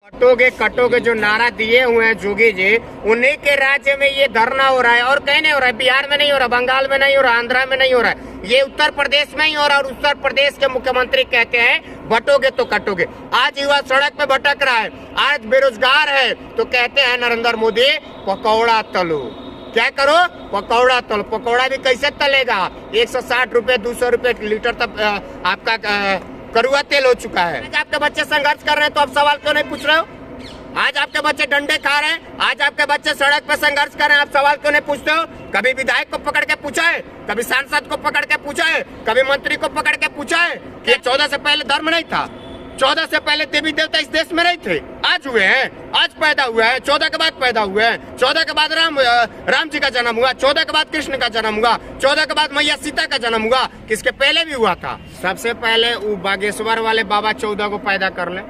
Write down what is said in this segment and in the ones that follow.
कटोगे कटोगे जो नारा दिए हुए हैं जोगी जी, उन्हीं के राज्य में ये धरना हो रहा है और कहीं नहीं हो रहा है। बिहार में नहीं हो रहा, बंगाल में नहीं हो रहा, आंध्रा में नहीं हो रहा है, ये उत्तर प्रदेश में ही हो रहा है। और उत्तर प्रदेश के मुख्यमंत्री कहते हैं बटोगे तो कटोगे। आज युवा सड़क पे भटक रहा है, आज बेरोजगार है, तो कहते हैं नरेंद्र मोदी पकौड़ा तलो। क्या करो? पकौड़ा तलो। पकौड़ा भी कैसे तलेगा? 160 रुपए 200 रुपए लीटर तक आपका कड़वा तेल हो चुका है। आज आपके बच्चे संघर्ष कर रहे हैं तो आप सवाल क्यों नहीं पूछ रहे हो? आज आपके बच्चे डंडे खा रहे हैं, आज आपके बच्चे सड़क पर संघर्ष कर रहे हैं, आप सवाल क्यों नहीं पूछते हो? कभी विधायक को पकड़ के पूछा है? कभी सांसद को पकड़ के पूछा है? कभी मंत्री को पकड़ के पूछा है कि 14 से पहले धर्म नहीं था? 14 से पहले देवी देवता इस देश में नहीं थे, आज हुए हैं, आज पैदा हुए हैं, 14 के बाद पैदा हुए हैं, 14 के बाद राम जी का जन्म हुआ, 14 के बाद कृष्ण का जन्म हुआ, 14 के बाद मैया सीता का जन्म हुआ। किसके पहले भी हुआ था? सबसे पहले वो बागेश्वर वाले बाबा 14 को पैदा कर ले।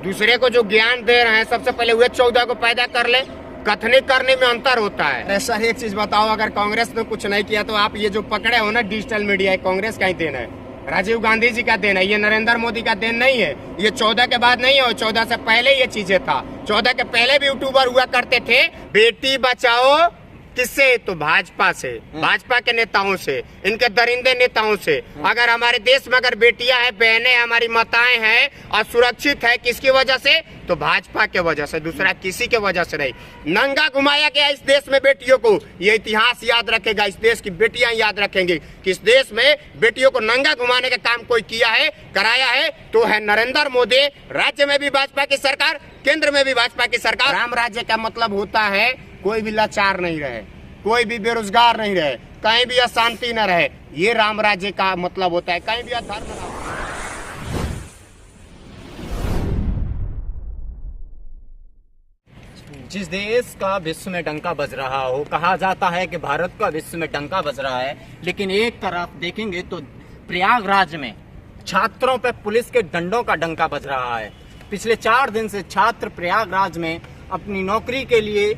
दूसरे को जो ज्ञान दे रहे हैं सबसे पहले वे 14 को पैदा कर ले। कथनी करने में अंतर होता है। सर एक चीज बताओ, अगर कांग्रेस ने कुछ नहीं किया तो आप ये जो पकड़े हो ना डिजिटल मीडिया, कांग्रेस का ही देन है, राजीव गांधी जी का देन है, ये नरेंद्र मोदी का देन नहीं है। ये 14 के बाद नहीं है, 14 से पहले ये चीजें था। 14 के पहले भी यूट्यूबर हुआ करते थे। बेटी बचाओ किससे? तो भाजपा से, भाजपा के नेताओं से, इनके दरिंदे नेताओं से। अगर हमारे देश में अगर बेटियां हैं, बहनें, हमारी माताएं हैं और सुरक्षित है, किसकी वजह से? तो भाजपा के वजह से, दूसरा किसी के वजह से नहीं। नंगा घुमाया गया इस देश में बेटियों को, ये इतिहास याद रखेगा, इस देश की बेटियां याद रखेंगी कि इस देश में बेटियों को नंगा घुमाने का काम कोई किया है, कराया है, तो है नरेंद्र मोदी। राज्य में भी भाजपा की सरकार, केंद्र में भी भाजपा की सरकार। राम राज्य का मतलब होता है कोई भी लाचार नहीं रहे, कोई भी बेरोजगार नहीं रहे, कहीं भी अशांति न रहे, ये राम राज्य का मतलब होता है। कहीं भी अधर्म न हो। जिस देश का विश्व में डंका बज रहा हो, कहा जाता है कि भारत का विश्व में डंका बज रहा है, लेकिन एक तरफ देखेंगे तो प्रयागराज में छात्रों पे पुलिस के डंडों का डंका बज रहा है। पिछले 4 दिन से छात्र प्रयागराज में अपनी नौकरी के लिए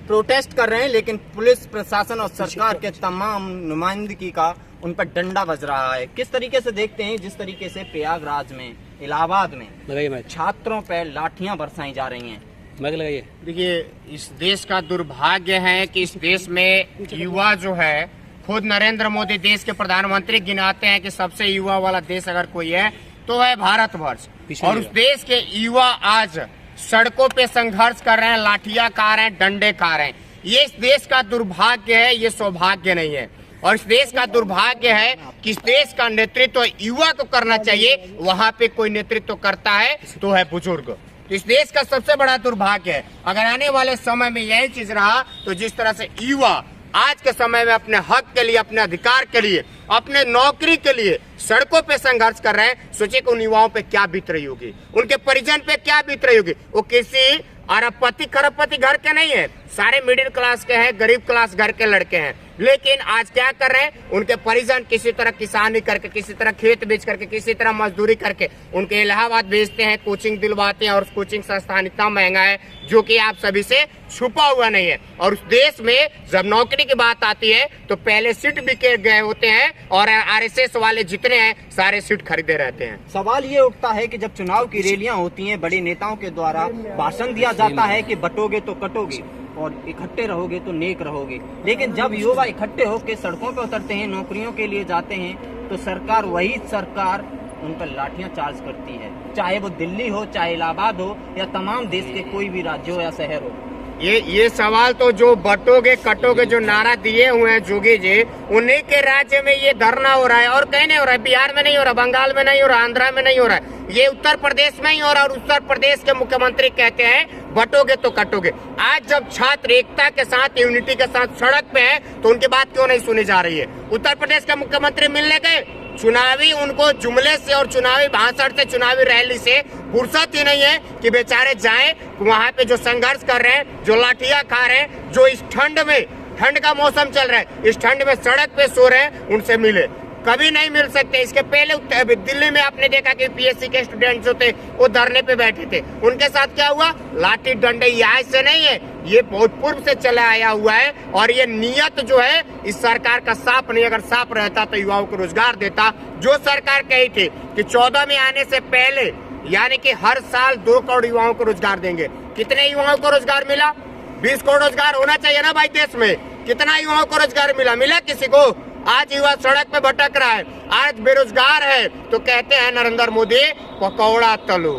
प्रोटेस्ट कर रहे हैं, लेकिन पुलिस प्रशासन और सरकार के तमाम नुमाइंदगी का उन पर डंडा बज रहा है। किस तरीके से देखते हैं जिस तरीके से प्रयागराज में, इलाहाबाद में छात्रों पर लाठियां बरसाई जा रही हैं? देखिए, इस देश का दुर्भाग्य है कि इस देश में युवा जो है, खुद नरेंद्र मोदी देश के प्रधानमंत्री गिनाते हैं कि सबसे युवा वाला देश अगर कोई है तो है भारतवर्ष। और उस देश के युवा आज सड़कों पे संघर्ष कर रहे हैं, लाठियां खा रहे हैं, डंडे खा रहे हैं। ये इस देश का दुर्भाग्य है, ये सौभाग्य नहीं है। और इस देश का दुर्भाग्य है कि इस देश का नेतृत्व युवा को करना चाहिए, वहाँ पे कोई नेतृत्व करता है तो है बुजुर्ग। तो इस देश का सबसे बड़ा दुर्भाग्य है। अगर आने वाले समय में यही चीज रहा तो जिस तरह से युवा आज के समय में अपने हक के लिए, अपने अधिकार के लिए, अपने नौकरी के लिए सड़कों पे संघर्ष कर रहे हैं, सोचिए कि उन युवाओं पे क्या बीत रही होगी, उनके परिजन पे क्या बीत रही होगी। वो किसी अरबपति खरबपति घर के नहीं है, सारे मिडिल क्लास के हैं, गरीब क्लास घर के लड़के हैं। लेकिन आज क्या कर रहे हैं? उनके परिजन किसी तरह किसानी करके, किसी तरह खेत बेच करके, किसी तरह मजदूरी करके उनके इलाहाबाद भेजते हैं, कोचिंग दिलवाते हैं। और कोचिंग संस्थान इतना महंगा है जो कि आप सभी से छुपा हुआ नहीं है। और उस देश में जब नौकरी की बात आती है तो पहले सीट बिके गए होते हैं और आरएसएस वाले जितने हैं सारे सीट खरीदे रहते हैं। सवाल ये उठता है कि जब चुनाव की रैलियां होती हैं, बड़े नेताओं के द्वारा भाषण दिया जाता है कि बटोगे तो कटोगे और इकट्ठे रहोगे तो नेक रहोगे, लेकिन जब युवा इकट्ठे होकर सड़कों पर उतरते हैं, नौकरियों के लिए जाते हैं, तो सरकार, वही सरकार उन पर लाठियां चार्ज करती है, चाहे वो दिल्ली हो, चाहे इलाहाबाद हो, या तमाम देश के कोई भी राज्य हो या शहर हो। ये सवाल तो जो बटोगे कटोगे जो नारा दिए हुए हैं जोगी जी, उन्हीं के राज्य में ये धरना हो रहा है और कहीं नहीं हो रहा है। बिहार में नहीं हो रहा, बंगाल में नहीं हो रहा, आंध्रा में नहीं हो रहा है, ये उत्तर प्रदेश में ही हो रहा है। और उत्तर प्रदेश के मुख्यमंत्री कहते हैं बटोगे तो कटोगे। आज जब छात्र एकता के साथ, यूनिटी के साथ सड़क पे है तो उनकी बात क्यों नहीं सुनी जा रही है? उत्तर प्रदेश के मुख्यमंत्री मिलने गए, चुनावी उनको जुमले से और चुनावी भाषण से, चुनावी रैली से फुर्सत ही नहीं है कि बेचारे जाएं वहां पे जो संघर्ष कर रहे हैं, जो लाठियां खा रहे हैं, जो इस ठंड में, ठंड का मौसम चल रहा है, इस ठंड में सड़क पे सो रहे हैं, उनसे मिले। कभी नहीं मिल सकते। इसके पहले दिल्ली में आपने देखा कि पीएससी के स्टूडेंट्स जो थे वो धरने पे बैठे थे, उनके साथ क्या हुआ? लाठी डंडे। ये आज से नहीं है, ये बहुत पूर्व से चला आया हुआ है। और ये नियत जो है इस सरकार का साफ नहीं, अगर साफ रहता तो युवाओं को रोजगार देता। जो सरकार कही थी कि 14 में आने से पहले यानी कि हर साल 2 करोड़ युवाओं को रोजगार देंगे। कितने युवाओं को रोजगार मिला? 20 करोड़ रोजगार होना चाहिए ना भाई देश में। कितना युवाओं को रोजगार मिला? मिला किसी को? आज युवा सड़क पे भटक रहा है, आज बेरोजगार है, तो कहते हैं नरेंद्र मोदी पकौड़ा तलो।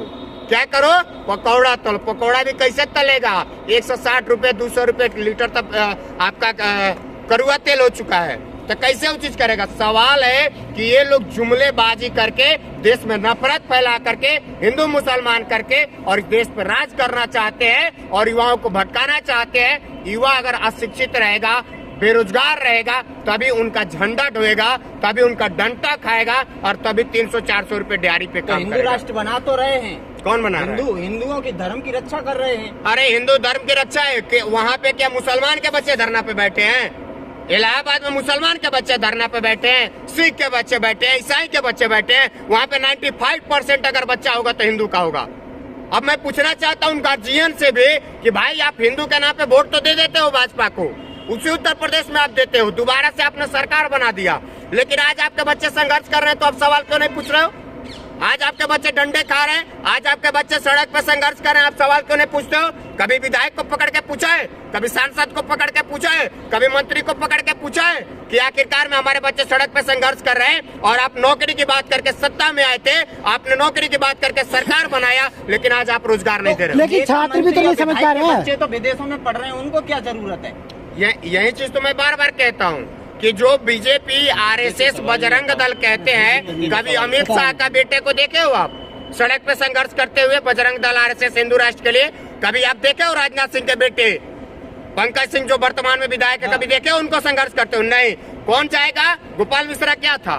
क्या करो? पकौड़ा तलो। पकौड़ा भी कैसे तलेगा? 160 रुपए 200 रुपए लीटर तक आपका कड़वा तेल हो चुका है, तो कैसे वो चीज करेगा? सवाल है कि ये लोग जुमलेबाजी करके देश में नफरत फैला करके, हिंदू मुसलमान करके और इस देश पर राज करना चाहते हैं और युवाओं को भटकाना चाहते हैं। युवा अगर अशिक्षित रहेगा, बेरोजगार रहेगा, तभी उनका झंडा ढोएगा, तभी उनका डंडा खाएगा और तभी 300-400 रुपए दिहाड़ी पे काम हिंदू राष्ट्र बना तो रहे हैं। कौन बना रहा है? हिंदुओं के धर्म की रक्षा कर रहे हैं। अरे हिंदू धर्म की रक्षा है कि वहाँ पे क्या मुसलमान के बच्चे धरना पे बैठे हैं? इलाहाबाद में मुसलमान के बच्चे धरना पे बैठे हैं, सिख के बच्चे बैठे हैं, ईसाई के बच्चे बैठे हैं। वहाँ पे 95% अगर बच्चा होगा तो हिंदू का होगा। अब मैं पूछना चाहता हूँ गार्जियन से भी कि भाई आप हिंदू के नाम पे वोट तो दे देते हो भाजपा को, उसी उत्तर प्रदेश में आप देते हो, दोबारा से आपने सरकार बना दिया, लेकिन आज आपके बच्चे संघर्ष कर रहे हैं तो आप सवाल क्यों नहीं पूछ रहे हो? आज आपके बच्चे डंडे खा रहे हैं, आज आपके बच्चे सड़क पे संघर्ष कर रहे हैं, आप सवाल क्यों नहीं पूछते हो? कभी विधायक को पकड़ के पूछा है? कभी सांसद को पकड़ के पूछा है? कभी मंत्री को पकड़ के पूछा है कि आखिरकार में हमारे बच्चे सड़क पे संघर्ष कर रहे हैं और आप नौकरी की बात करके सत्ता में आए थे, आपने नौकरी की बात करके सरकार बनाया, लेकिन आज आप रोजगार नहीं दे रहे। लेकिन छात्र भी तो नहीं समझ पा रहे हैं। बच्चे तो विदेशों में पढ़ रहे हैं, उनको क्या जरूरत है? यही चीज तो मैं बार बार कहता हूँ कि जो बीजेपी आरएसएस बजरंग दल कहते हैं, कभी अमित शाह का बेटे को देखे हो आप सड़क पे संघर्ष करते हुए? बजरंग दल आरएसएस हिंदू राष्ट्र के लिए कभी आप देखे हो? राजनाथ सिंह के बेटे पंकज सिंह जो वर्तमान में विधायक है, कभी देखे हो उनको संघर्ष करते हो? नहीं। कौन चाहेगा? गोपाल मिश्रा क्या था?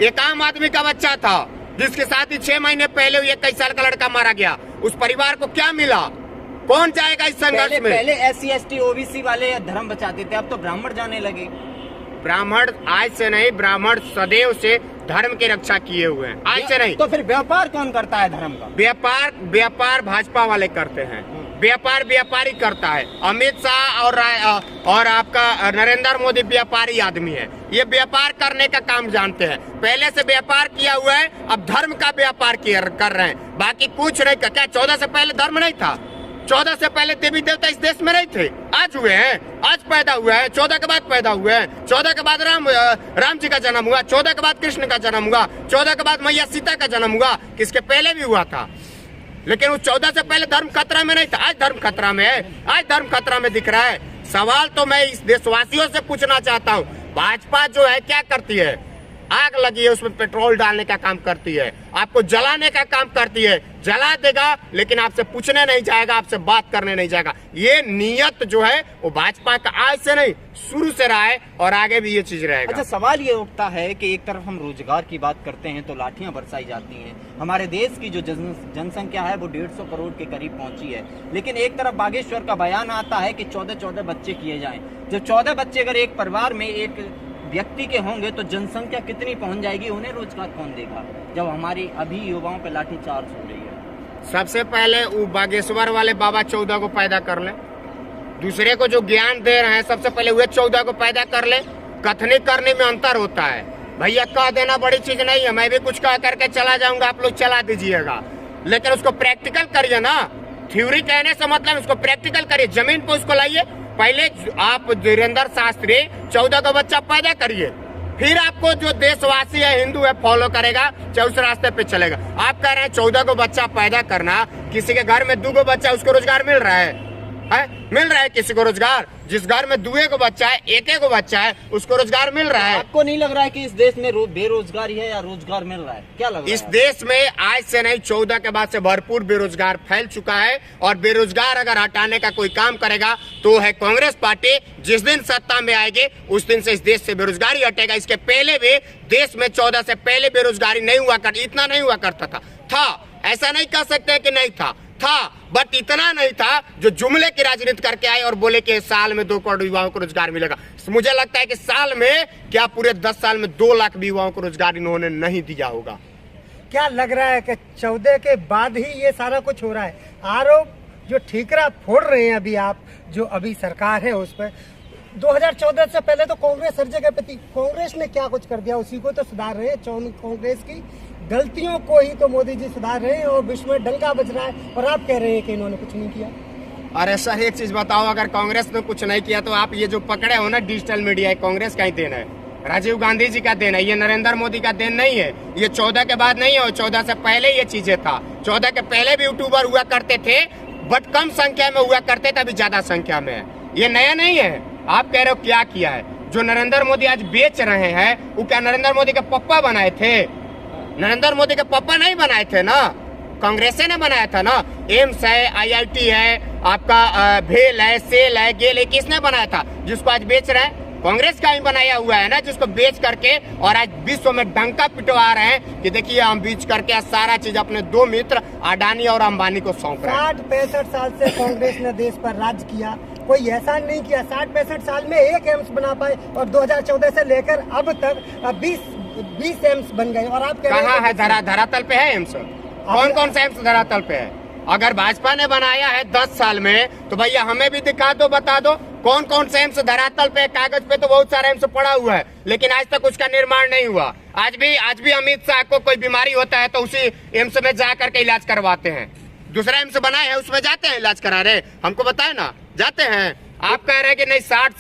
एक आम आदमी का बच्चा था जिसके साथ ही 6 महीने पहले 21 साल का लड़का मारा गया। उस परिवार को क्या मिला? कौन चाहेगा इस संघर्ष में? पहले SC ST OBC वाले धर्म बचाते थे, अब तो ब्राह्मण जाने लगे। ब्राह्मण आज से नहीं, ब्राह्मण सदैव से धर्म की रक्षा किए हुए हैं, आज से नहीं। तो फिर व्यापार कौन करता है धर्म का? व्यापार भाजपा वाले करते हैं, व्यापारी करता है। अमित शाह और आपका नरेंद्र मोदी व्यापारी आदमी है, ये व्यापार करने का काम जानते हैं। पहले से व्यापार किया हुआ है, अब धर्म का व्यापार कर रहे हैं, बाकी कुछ नहीं। क्या 14 से पहले धर्म नहीं था? 14 से पहले देवी देवता इस देश में नहीं थे? आज हुए हैं, आज पैदा हुए हैं, 14 के बाद पैदा हुए हैं, 14 के बाद राम जी का जन्म हुआ, 14 के बाद कृष्ण का जन्म हुआ, 14 के बाद मैया सीता का जन्म हुआ, किसके पहले भी हुआ था। लेकिन उस 14 से पहले धर्म खतरा में नहीं था, आज धर्म खतरा में है, आज धर्म खतरा में दिख रहा है। सवाल तो मैं इस देशवासियों से पूछना चाहता हूँ, भाजपा जो है क्या करती है? आग लगी है उसमें पेट्रोल डालने का काम करती है, आपको जलाने का काम करती है, जला देगा लेकिन आपसे पूछने नहीं जाएगा, आपसे बात करने नहीं जाएगा। ये नियत जो है वो भाजपा का आज से नहीं शुरू से रहा है और आगे भी ये चीज रहेगा। अच्छा, सवाल ये उठता है कि एक तरफ हम रोजगार की बात करते हैं तो लाठियां बरसाई जाती हैं। हमारे देश की जो जनसंख्या है वो 150 करोड़ के करीब पहुंची है, लेकिन एक तरफ बागेश्वर का बयान आता है कि 14 बच्चे किए जाएं। जब 14 बच्चे अगर एक परिवार में एक व्यक्ति के होंगे तो जनसंख्या कितनी पहुंच जाएगी? उन्हें रोजगार कौन देगा जब हमारी अभी युवाओं पे लाठीचार्ज हो रही है? सबसे पहले वो बागेश्वर वाले बाबा 14 को पैदा कर ले, दूसरे को जो ज्ञान दे रहे हैं सबसे पहले वे 14 को पैदा कर ले। कथनी करने में अंतर होता है भैया, कह देना बड़ी चीज नहीं है, मैं भी कुछ कह करके चला जाऊंगा, आप लोग चला दीजिएगा, लेकिन उसको प्रैक्टिकल करिए ना। थ्योरी कहने से मतलब उसको प्रैक्टिकल करिए, जमीन पे उसको लाइए। पहले आप धीरेन्द्र शास्त्री 14 का बच्चा पैदा करिए, फिर आपको जो देशवासी है हिंदू है फॉलो करेगा, चाहे उस रास्ते पे चलेगा। आप कह रहे हैं 14 को बच्चा पैदा करना, किसी के घर में 2 को बच्चा उसको रोजगार मिल रहा है? मिल रहा है किसी को रोजगार? जिस घर में 2 को बच्चा है, 1 को बच्चा है, उसको रोजगार मिल रहा है। आपको नहीं लग रहा है कि इस देश में बेरोजगारी है या रोजगार मिल रहा है? क्या लग रहा है? इस देश में आज से नहीं 14 के बाद से भरपूर बेरोजगार फैल चुका है, और बेरोजगार अगर हटाने का कोई काम करेगा तो है कांग्रेस पार्टी। जिस दिन सत्ता में आएगी उस दिन से इस देश से बेरोजगारी हटेगा। इसके पहले भी देश में 14 से पहले बेरोजगारी नहीं हुआ करती, इतना नहीं हुआ करता था। ऐसा नहीं कह सकते कि नहीं था, बट इतना नहीं था जो जुमले की राजनीति करके आए और बोले कि साल में 2 करोड़ युवाओं को रोजगार मिलेगा। मुझे लगता है कि साल में क्या पूरे 10 साल में 2 लाख भी युवाओं को रोजगार इन्होंने नहीं दिया होगा। क्या लग रहा है कि 14 के बाद ही ये सारा कुछ हो रहा है? आरोप जो ठीकरा फोड़ रहे हैं अभी आप, जो अभी सरकार है उस पर, 2014 से पहले तो कांग्रेस हर जगह पे थी, कांग्रेस ने क्या कुछ कर दिया उसी को तो सुधार रहे हैं। कांग्रेस की गलतियों को ही तो मोदी जी सुधार रहे हैं और विश्व में डंका बज रहा है, और आप कह रहे हैं कि इन्होंने कुछ नहीं किया। अरे सर एक चीज बताओ, अगर कांग्रेस ने कुछ नहीं किया तो आप ये जो पकड़े हो ना डिजिटल मीडिया, कांग्रेस का ही देन है, राजीव गांधी जी का देन है, ये नरेंद्र मोदी का देन नहीं है। ये 14 के बाद नहीं है, 14 से पहले ये चीजें था। 14 के पहले भी यूट्यूबर हुआ करते थे, बट कम संख्या में हुआ करते थे, अभी ज्यादा संख्या में है। ये नया नहीं है। आप कह रहे हो क्या किया है? जो नरेंद्र मोदी आज बेच रहे हैं वो क्या नरेंद्र मोदी के पप्पा बनाए थे? नरेंद्र मोदी के पप्पा नहीं बनाए थे ना, कांग्रेस ने बनाया था ना। एम्स है, IIT है, आपका भेल है, सेल है, गेल है, किसने बनाया था? जिसको आज बेच रहे हैं कांग्रेस का ही बनाया हुआ है ना, जिसको बेच करके और आज विश्व में डंका पिटवा रहे हैं कि देखिए हम बेच करके सारा चीज अपने दो मित्र अडानी और अंबानी को सौंप रहे हैं। 60-65 साल से कांग्रेस ने देश पर राज किया, कोई एहसान नहीं किया। 60-65 साल में एक एम्स बना पाए और 2014 से लेकर अब तक 20 एम्स बन गए, और आप कहाँ है? धरातल पे है एम्स? कौन कौन सा एम्स धरातल पे है? अगर भाजपा ने बनाया है 10 साल में तो भैया हमें भी दिखा दो, बता दो कौन कौन से एम्स धरातल पे। कागज पे तो बहुत सारा एम्स पड़ा हुआ है, लेकिन आज तक उसका निर्माण नहीं हुआ। आज भी अमित शाह को कोई बीमारी होता है तो उसी एम्स में जा करके इलाज करवाते हैं। दूसरा एम्स बनाए है उसमें जाते हैं इलाज करा रहे, हमको बताए ना, जाते हैं। आप कह रहे हैं कि नहीं 60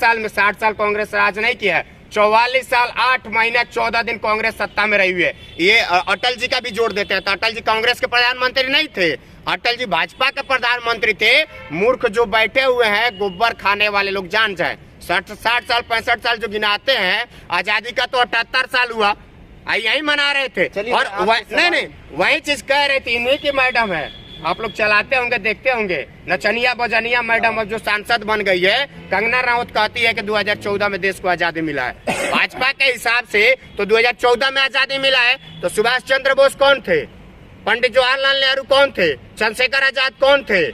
साल कांग्रेस राज नहीं किया है। 44 साल 8 महीने 14 दिन कांग्रेस सत्ता में रही हुई है। ये अटल जी का भी जोड़ देते हैं तो अटल जी कांग्रेस के प्रधानमंत्री नहीं थे, अटल जी भाजपा के प्रधानमंत्री थे। मूर्ख जो बैठे हुए हैं गोबर खाने वाले लोग जान जाए। 60 साल 65 साल जो गिनाते हैं, आजादी का तो 78 साल हुआ, यही मना रहे थे। और नहीं वही चीज कह रहे थे, इन्हीं की मैडम है। आप लोग चलाते होंगे, देखते होंगे, नचनिया बजनिया मैडम अब जो सांसद बन गई है, कंगना रनावत कहती है कि 2014 में देश को आजादी मिला है। भाजपा के हिसाब से तो 2014 में आजादी मिला है, तो सुभाष चंद्र बोस कौन थे? पंडित जवाहरलाल नेहरू कौन थे? चंद्रशेखर आजाद कौन थे?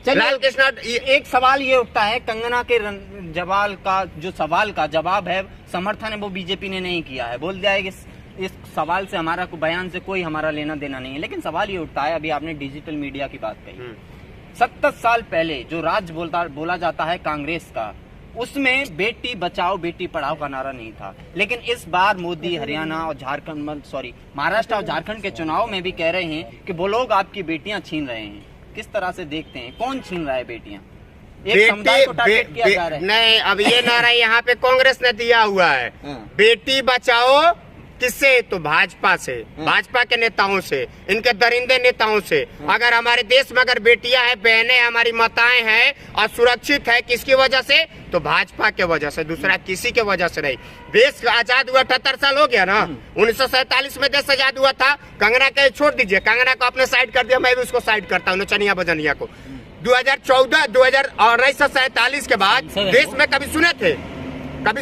लाल कृष्ण। एक सवाल ये उठता है, कंगना के जवाल का जो सवाल का जवाब है समर्थन है वो बीजेपी ने नहीं किया है, बोल दिया है कि इस सवाल से हमारा बयान से कोई हमारा लेना देना नहीं है। लेकिन सवाल ये उठता है, अभी आपने डिजिटल मीडिया की बात कही, 70 साल पहले जो राज्य बोला जाता है कांग्रेस का, उसमें बेटी बचाओ बेटी पढ़ाओ का नारा नहीं था। लेकिन इस बार मोदी हरियाणा और महाराष्ट्र और झारखंड के चुनाव में भी कह रहे हैं कि वो लोग आपकी बेटियां छीन रहे हैं। किस तरह से देखते हैं, कौन छीन रहा है बेटियां? एक समुदाय को टारगेट किया जा रहा है। नहीं, अब ये नारा यहाँ पे कांग्रेस ने दिया हुआ है, बेटी बचाओ। किससे? तो भाजपा से, भाजपा के नेताओं से, इनके दरिंदे नेताओं से। अगर हमारे देश में अगर बेटियां हैं, बहनें, हमारी माताएं हैं और सुरक्षित है, किसकी वजह से? तो भाजपा के वजह से, दूसरा किसी के वजह से नहीं। देश आजाद हुआ 78 साल हो गया ना, 1947 में देश आजाद हुआ था। कंगना के छोड़ दीजिए, कंगना को अपने साइड कर दिया, मैं भी उसको साइड करता हूँ, नचनिया बजनिया को। 1947 के बाद देश में कभी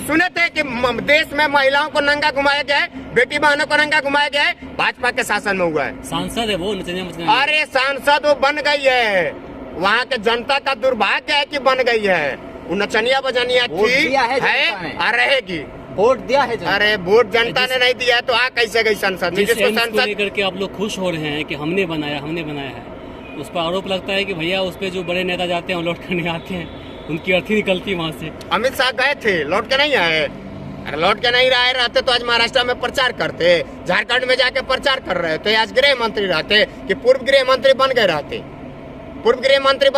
सुने थे कि देश में महिलाओं को नंगा घुमाया गया है, बेटी बहनों को नंगा घुमाया गया है? भाजपा के शासन में हुआ है। सांसद है वो, अरे सांसद वो बन गई है, वहाँ के जनता का दुर्भाग्य है कि बन गई है। वो नचनिया बजनिया थी है और रहेगी। वोट दिया है जनता। अरे वोट जनता ने नहीं दिया है तो आ कैसे गई संसद में? जिसको संसद लेकर के आप लोग खुश हो रहे हैं कि हमने बनाया है, उस पर आरोप लगता है कि भैया उस पर जो बड़े नेता जाते हैं लौट कर नहीं आते हैं, उनकी अर्थी निकलती वहाँ से। अमित शाह गए थे, लौट के नहीं आए। अरे लौट के नहीं रहते तो आज महाराष्ट्र में प्रचार करते, झारखंड में जाके प्रचार कर रहे थे, आज गृह मंत्री रहते कि पूर्व गृह मंत्री बन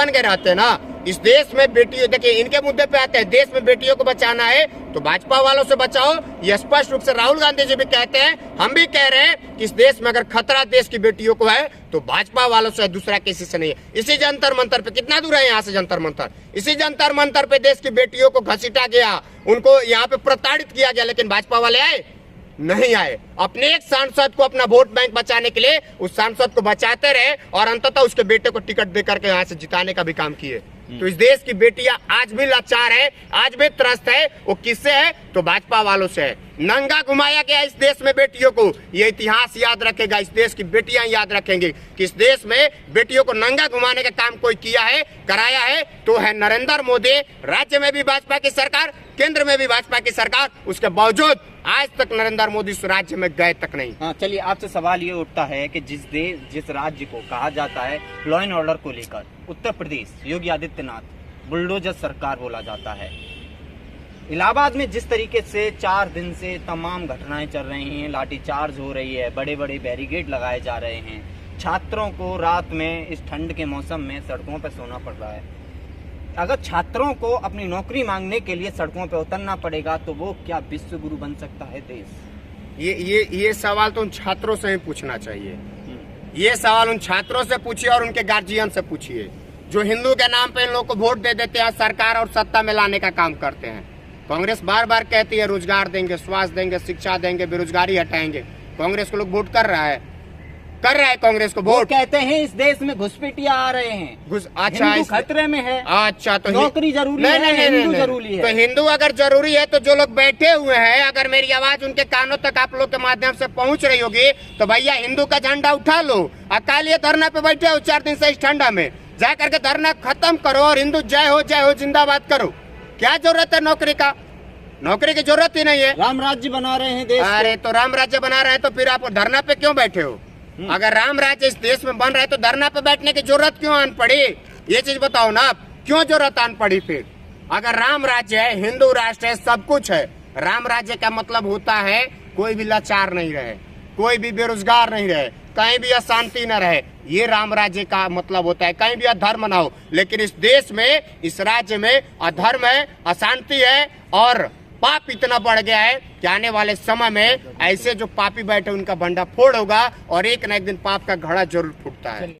गए रहते ना। इस देश में बेटियों, देखिए इनके मुद्दे पे आते हैं, देश में बेटियों को बचाना है तो भाजपा वालों से बचाओ। ये स्पष्ट रूप से राहुल गांधी जी भी कहते हैं, हम भी कह रहे हैं कि इस देश में अगर खतरा देश की बेटियों को है तो भाजपा वालों से, दूसरा किसी से नहीं है। इसी जंतर मंतर पे, कितना दूर है यहाँ से जंतर मंतर, इसी जंतर मंतर पे देश की बेटियों को घसीटा गया, उनको यहाँ पे प्रताड़ित किया गया, लेकिन भाजपा वाले आए नहीं आए। अपने एक सांसद को अपना वोट बैंक बचाने के लिए उस सांसद को बचाते रहे और अंततः उसके बेटे को टिकट देकर के यहाँ से जिताने का भी काम किए। तो इस देश की बेटियां आज भी लाचार है, आज भी त्रस्त है। वो किससे है? तो भाजपा वालों से है। नंगा घुमाया गया इस देश में बेटियों को, ये इतिहास याद रखेगा, इस देश की बेटियां याद रखेंगी कि इस देश में बेटियों को नंगा घुमाने का काम कोई किया है, कराया है तो है नरेंद्र मोदी। राज्य में भी भाजपा की सरकार, केंद्र में भी भाजपा की सरकार, उसके बावजूद आज तक नरेंद्र मोदी उस राज्य में गए तक नहीं। हाँ, चलिए आपसे सवाल ये उठता है कि जिस राज्य को कहा जाता है लॉ एंड ऑर्डर को लेकर, उत्तर प्रदेश, योगी आदित्यनाथ, बुलडोजर सरकार बोला जाता है, इलाहाबाद में जिस तरीके से 4 दिन से तमाम घटनाएं चल रही हैं, लाठीचार्ज हो रही है, बड़े बड़े बैरिकेड लगाए जा रहे हैं, छात्रों को रात में इस ठंड के मौसम में सड़कों पर सोना पड़ रहा है। अगर छात्रों को अपनी नौकरी मांगने के लिए सड़कों पर उतरना पड़ेगा तो वो क्या विश्व गुरु बन सकता है देश? ये सवाल तो उन छात्रों से ही पूछना चाहिए। ये सवाल उन छात्रों से पूछिए और उनके गार्जियन से पूछिए जो हिंदू के नाम पे इन लोगों को वोट दे देते हैं, सरकार और सत्ता में लाने का काम करते हैं। कांग्रेस बार बार कहती है रोजगार देंगे, स्वास्थ्य देंगे, शिक्षा देंगे, बेरोजगारी हटाएंगे। कांग्रेस को लोग वोट कर रहा है कांग्रेस को वोट। कहते हैं इस देश में घुसपैठिया आ रहे हैं, अच्छा हिंदू खतरे में है। अच्छा, तो नौकरी जरूरी है, हिंदू जरूरी है। तो हिंदू अगर जरूरी है तो जो लोग बैठे हुए हैं, अगर मेरी आवाज उनके कानों तक आप लोग के माध्यम से पहुंच रही होगी तो भैया हिंदू का झंडा उठा लो। अकाली धरना पे बैठे हो 4 दिन से इस ठंडा में, जा करके धरना खत्म करो और हिंदू जय हो जिंदाबाद करो। क्या जरूरत है नौकरी का? नौकरी की जरूरत ही नहीं है। राम राज्य बना रहे हैं देश। अरे तो राम राज्य बना रहे हैं तो फिर आप धरना पे क्यों बैठे हो? अगर राम राज्य इस देश में बन रहा है तो धरना पे बैठने की जरूरत क्यों आन पड़ी? ये चीज बताओ ना आप, क्यों जरूरत आन पड़ी? फिर अगर राम राज्य है, हिंदू राष्ट्र है, सब कुछ है, राम राज्य का मतलब होता है कोई भी लाचार नहीं रहे, कोई भी बेरोजगार नहीं रहे, कहीं भी अशांति न रहे। ये राम राज्य का मतलब होता है। कहीं भी अधर्म ना हो। लेकिन इस देश में, इस राज्य में अधर्म है, अशांति है और पाप इतना बढ़ गया है कि आने वाले समय में ऐसे जो पापी बैठे उनका भंडा फोड़ होगा और एक न एक दिन पाप का घड़ा जरूर फूटता है।